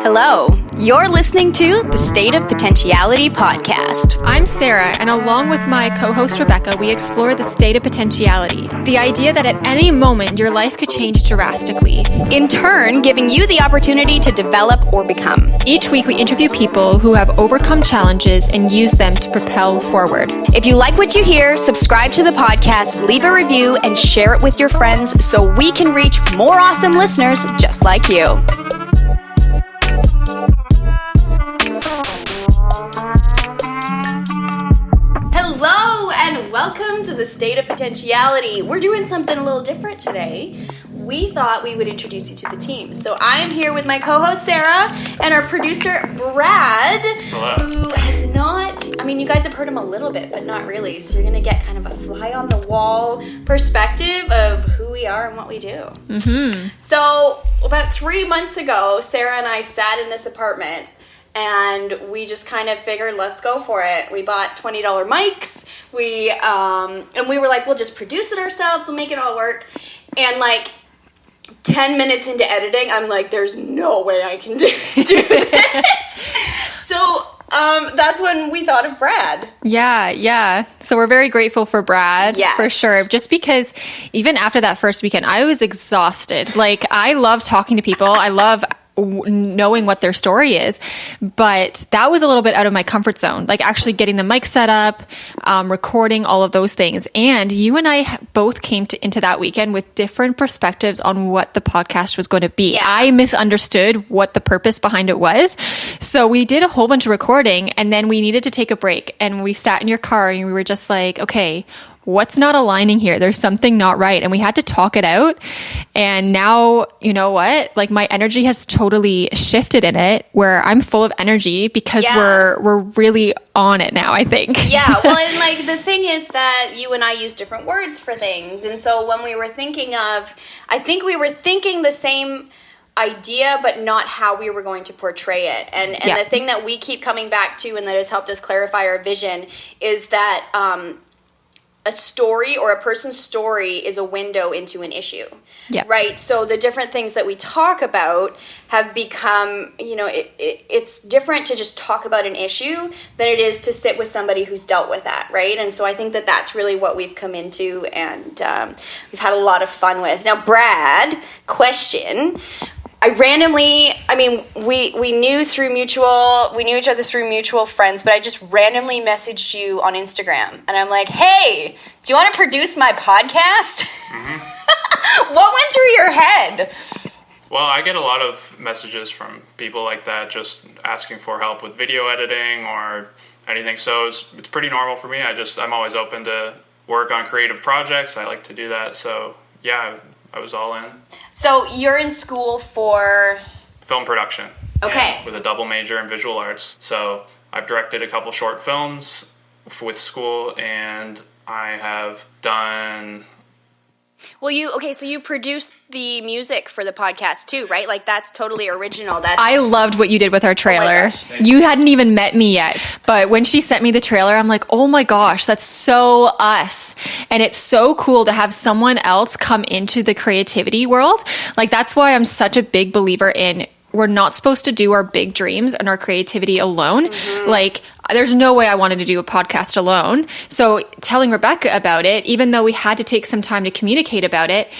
Hello, you're listening to the State of Potentiality podcast. I'm Sarah, and along with my co-host Rebecca, we explore the state of potentiality. The idea that at any moment your life could change drastically. In turn, giving you the opportunity to develop or become. Each week we interview people who have overcome challenges and use them to propel forward. If you like what you hear, subscribe to the podcast, leave a review, and share it with your friends so we can reach more awesome listeners just like you. Hello and welcome to the State of Potentiality. We're doing something a little different today. We thought we would introduce you to the team. So I am here with my co-host Sarah and our producer Brad. Hello. Who has not, you guys have heard him a little bit, but not really. So you're going to get kind of a fly on the wall perspective of who we are and what we do. Mm-hmm. So about 3 months ago, Sarah and I sat in this apartment and we just kind of figured, let's go for it. We bought $20 mics. And we were like, we'll just produce it ourselves. We'll make it all work. And 10 minutes into editing, I'm like, there's no way I can do this. So that's when we thought of Brad. Yeah. So we're very grateful for Brad, yes, for sure. Just because even after that first weekend, I was exhausted. I love talking to people. I love knowing what their story is, but that was a little bit out of my comfort zone, actually getting the mic set up, recording, all of those things. And you and I both came into that weekend with different perspectives on what the podcast was going to be. Yeah. I misunderstood what the purpose behind it was. So we did a whole bunch of recording and then we needed to take a break, and we sat in your car and we were just like, okay, what's not aligning here? There's something not right. And we had to talk it out. And now, you know what? My energy has totally shifted in it, where I'm full of energy because we're really on it now, I think. Yeah. Well, and the thing is that you and I use different words for things. And so when we were thinking I think we were thinking the same idea, but not how we were going to portray it. And the thing that we keep coming back to and that has helped us clarify our vision is that, a story or a person's story is a window into an issue, right? So the different things that we talk about have become, it's different to just talk about an issue than it is to sit with somebody who's dealt with that, right? And so I think that that's really what we've come into, and we've had a lot of fun with. Now, Brad, question. I randomly, we knew each other through mutual friends, but I just randomly messaged you on Instagram, and I'm like, hey, do you want to produce my podcast? Mm-hmm. What went through your head? Well, I get a lot of messages from people like that, just asking for help with video editing or anything, so it's pretty normal for me. I'm always open to work on creative projects. I like to do that, so yeah, I was all in. So you're in school for? Film production. Okay. With a double major in visual arts. So I've directed a couple short films with school, and I have done... Well, so you produced the music for the podcast too, right? That's totally original. I loved what you did with our trailer. Oh you hadn't even met me yet, but when she sent me the trailer, I'm like, oh my gosh, that's so us. And it's so cool to have someone else come into the creativity world. That's why I'm such a big believer in, we're not supposed to do our big dreams and our creativity alone. Mm-hmm. There's no way I wanted to do a podcast alone. So telling Rebecca about it, even though we had to take some time to communicate about it,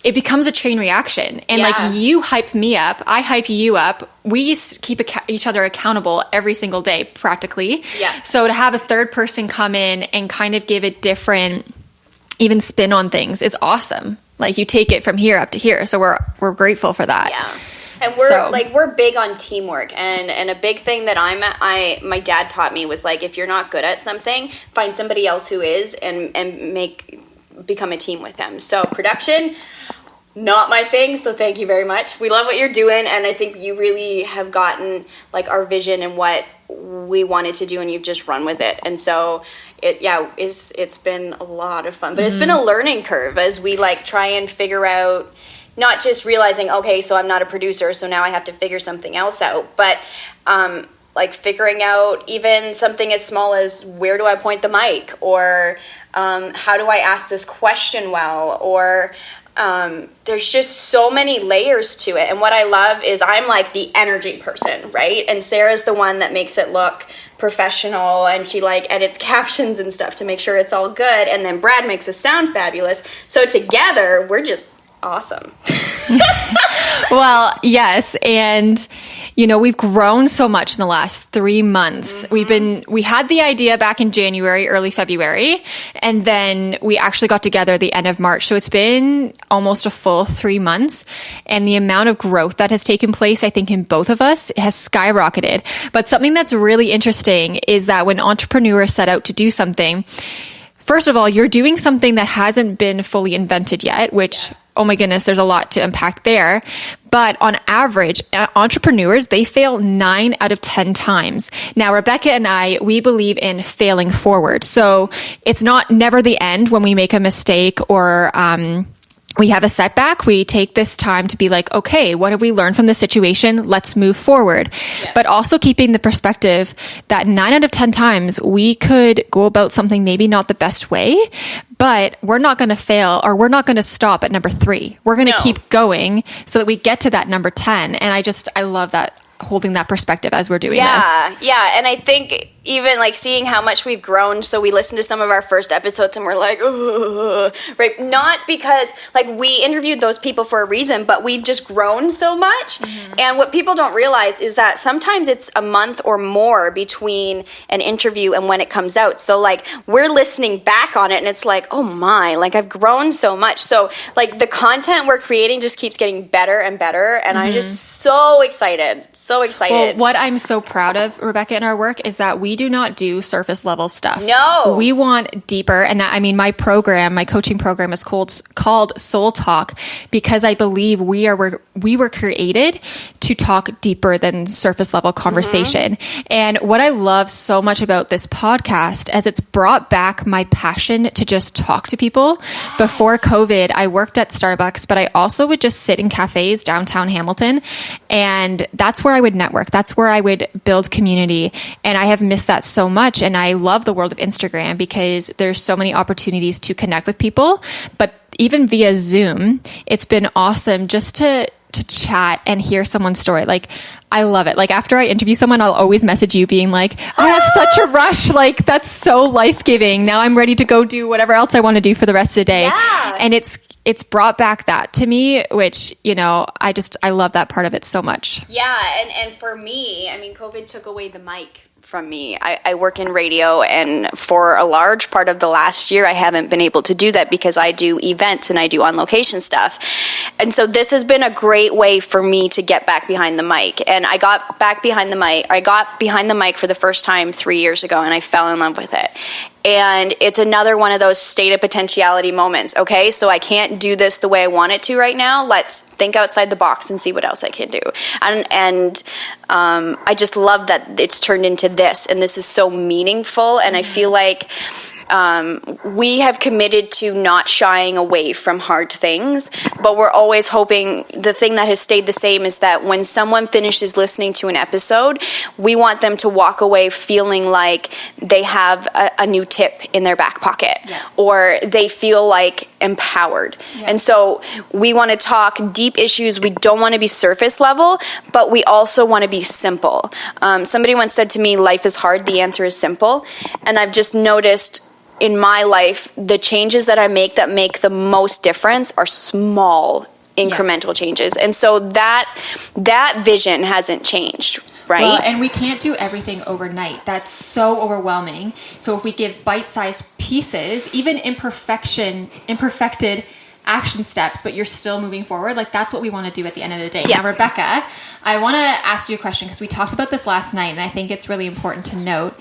it becomes a chain reaction. And you hype me up, I hype you up. We keep each other accountable every single day, practically. Yeah. So to have a third person come in and kind of give a different, even spin on things is awesome. You take it from here up to here. So we're grateful for that. Yeah. And we're big on teamwork, and a big thing that my dad taught me was if you're not good at something, find somebody else who is and become a team with them. So production, not my thing, so thank you very much. We love what you're doing, and I think you really have gotten our vision and what we wanted to do, and you've just run with it. And so it's been a lot of fun, but it's been a learning curve as we try and figure out. Not just realizing, okay, so I'm not a producer, so now I have to figure something else out. But like figuring out even something as small as where do I point the mic, or how do I ask this question well, or there's just so many layers to it. And what I love is I'm like the energy person, right? And Sarah's the one that makes it look professional, and she like edits captions and stuff to make sure it's all good. And then Brad makes us sound fabulous. So together, we're just awesome. Well, yes. And, you know, we've grown so much in the last 3 months. We had the idea back in January, early February, and then we actually got together the end of March. So it's been almost a full 3 months. And the amount of growth that has taken place, I think, in both of us has skyrocketed. But something that's really interesting is that when entrepreneurs set out to do something, first of all, you're doing something that hasn't been fully invented yet, which, oh my goodness, there's a lot to unpack there. But on average, entrepreneurs, they fail 9 out of 10 times. Now, Rebecca and I, we believe in failing forward. So it's not never the end when we make a mistake or, we have a setback. We take this time to be like, okay, what have we learned from the situation? Let's move forward. Yeah. But also keeping the perspective that 9 out of 10 times we could go about something maybe not the best way, but we're not going to fail, or we're not going to stop at number 3. We're going to keep going so that we get to that number 10. And I love that, holding that perspective as we're doing this. Yeah. And I think even like seeing how much we've grown. So we listened to some of our first episodes and we're like, ugh, right? Not because like we interviewed those people for a reason, but we've just grown so much. Mm-hmm. And what people don't realize is that sometimes it's a month or more between an interview and when it comes out. So like we're listening back on it and it's like, oh my, like I've grown so much. So like the content we're creating just keeps getting better and better. And I'm just so excited. Well, what I'm so proud of, Rebecca, in our work is that we do not do surface level stuff. No. We want deeper. And that, I mean, my coaching program is called Soul Talk, because I believe we were created to talk deeper than surface level conversation. Mm-hmm. And what I love so much about this podcast is it's brought back my passion to just talk to people. Yes. Before COVID, I worked at Starbucks, but I also would just sit in cafes downtown Hamilton. And that's where I would network. That's where I would build community. And I have missed that so much. And I love the world of Instagram because there's so many opportunities to connect with people. But even via Zoom, it's been awesome just to chat and hear someone's story. Like, I love it. Like, after I interview someone, I'll always message you being like, I have such a rush. Like, that's so life-giving. Now I'm ready to go do whatever else I want to do for the rest of the day. Yeah. And it's brought back that to me, which, you know, I love that part of it so much. Yeah. And for me, I mean, COVID took away the mic from me. I work in radio, and for a large part of the last year, I haven't been able to do that because I do events and I do on location stuff. And so this has been a great way for me to get back behind the mic. And I got behind the mic for the first time 3 years ago, and I fell in love with it. And it's another one of those state of potentiality moments. Okay, so I can't do this the way I want it to right now. Let's think outside the box and see what else I can do. And I just love that it's turned into this, and this is so meaningful. And I feel like we have committed to not shying away from hard things, but we're always hoping the thing that has stayed the same is that when someone finishes listening to an episode, we want them to walk away feeling like they have a new tip in their back pocket, or they feel like empowered. Yeah. And so we want to talk deep issues. We don't want to be surface level, but we also want to be simple. Somebody once said to me, life is hard, the answer is simple. And I've just noticed in my life, the changes that I make that make the most difference are small, incremental changes. And so that vision hasn't changed, right? Well, and we can't do everything overnight. That's so overwhelming. So if we give bite-sized pieces, even imperfected action steps, but you're still moving forward, like that's what we want to do at the end of the day. Yeah. Now, Rebecca, I want to ask you a question because we talked about this last night, and I think it's really important to note.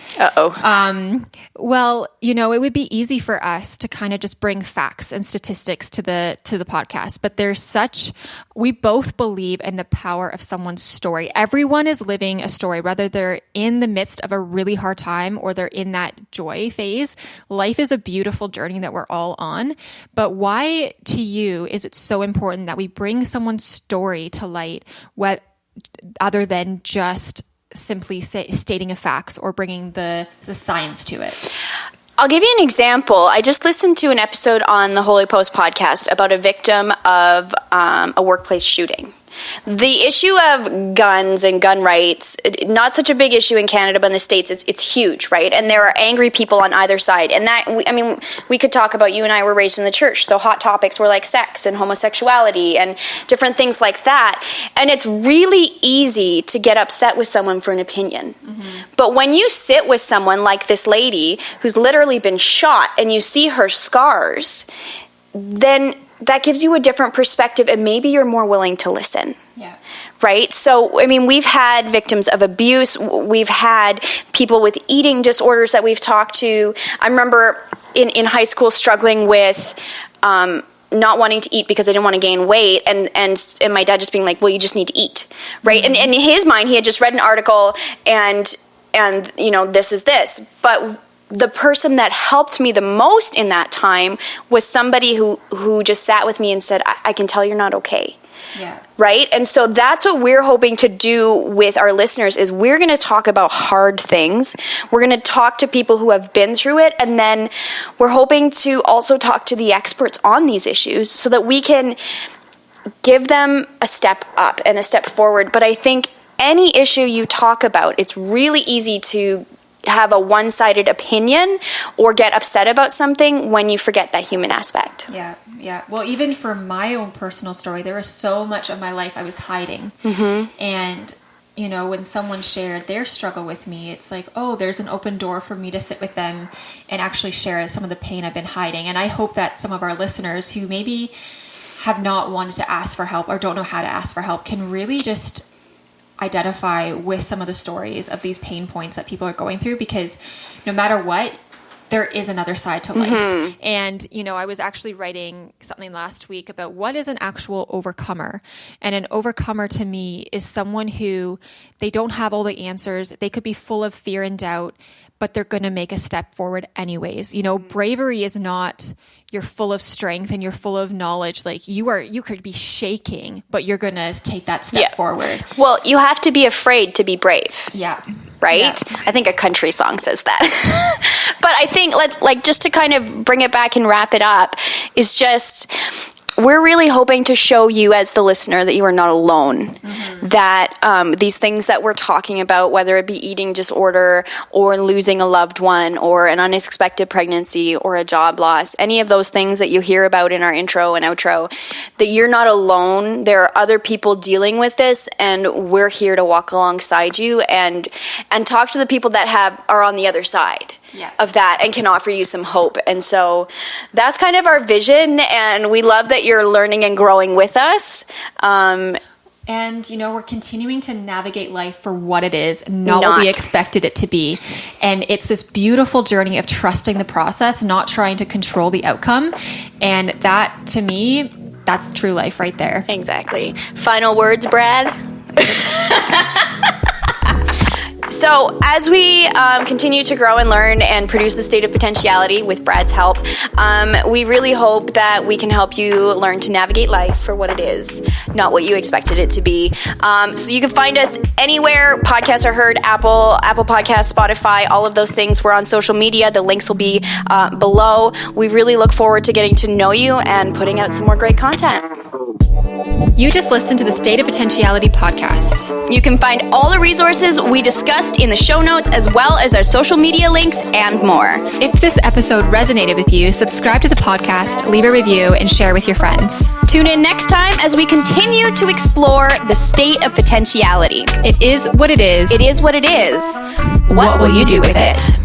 Well, you know, it would be easy for us to kind of just bring facts and statistics to the podcast, but we both believe in the power of someone's story. Everyone is living a story, whether they're in the midst of a really hard time or they're in that joy phase. Life is a beautiful journey that we're all on. But why, to you, is it so important that we bring someone's story to light, other than just simply stating a fact or bringing the science to it. I'll give you an example. I just listened to an episode on the Holy Post podcast about a victim of a workplace shooting. The issue of guns and gun rights, not such a big issue in Canada, but in the States, it's huge, right? And there are angry people on either side. And we could talk about, you and I were raised in the church, so hot topics were like sex and homosexuality and different things like that. And it's really easy to get upset with someone for an opinion. Mm-hmm. But when you sit with someone like this lady who's literally been shot and you see her scars, then that gives you a different perspective, and maybe you're more willing to listen. Yeah. Right? So, we've had victims of abuse. We've had people with eating disorders that we've talked to. I remember in high school struggling with not wanting to eat because I didn't want to gain weight, and my dad just being like, well, you just need to eat. Right? Mm-hmm. And in his mind, he had just read an article and this is this. But the person that helped me the most in that time was somebody who just sat with me and said, I can tell you're not okay. Yeah. Right? And so that's what we're hoping to do with our listeners is we're going to talk about hard things. We're going to talk to people who have been through it. And then we're hoping to also talk to the experts on these issues so that we can give them a step up and a step forward. But I think any issue you talk about, it's really easy to have a one-sided opinion or get upset about something when you forget that human aspect. Yeah. Well, even for my own personal story, there was so much of my life I was hiding. Mm-hmm. And, when someone shared their struggle with me, it's like, oh, there's an open door for me to sit with them and actually share some of the pain I've been hiding. And I hope that some of our listeners who maybe have not wanted to ask for help or don't know how to ask for help can really just identify with some of the stories of these pain points that people are going through, because no matter what, there is another side to life. Mm-hmm. And, I was actually writing something last week about what is an actual overcomer. And an overcomer to me is someone who they don't have all the answers. They could be full of fear and doubt, but they're going to make a step forward anyways. Bravery is not you're full of strength and you're full of knowledge. Like you could be shaking, but you're going to take that step forward. Well, you have to be afraid to be brave. Yeah. Right? Yeah. I think a country song says that. But I think just to kind of bring it back and wrap it up is just, we're really hoping to show you as the listener that you are not alone. Mm-hmm. That these things that we're talking about, whether it be eating disorder or losing a loved one or an unexpected pregnancy or a job loss, any of those things that you hear about in our intro and outro, that you're not alone. There are other people dealing with this, and we're here to walk alongside you and talk to the people that are on the other side. Yeah. Of that and can offer you some hope. And so that's kind of our vision, and we love that you're learning and growing with us. And, we're continuing to navigate life for what it is, not what we expected it to be. And it's this beautiful journey of trusting the process, not trying to control the outcome. And that, to me, that's true life right there. Exactly. Final words, Brad? So as we continue to grow and learn and produce the State of Potentiality with Brad's help, we really hope that we can help you learn to navigate life for what it is, not what you expected it to be. So you can find us anywhere podcasts are heard, Apple Podcasts, Spotify, all of those things. We're on social media. The links will be below. We really look forward to getting to know you and putting out some more great content. You just listened to the State of Potentiality podcast. You can find all the resources we discussed in the show notes, as well as our social media links and more. If this episode resonated with you, subscribe to the podcast, leave a review, and share with your friends. Tune in next time as we continue to explore the state of potentiality. It is what it is. It is what it is. What will you do with it?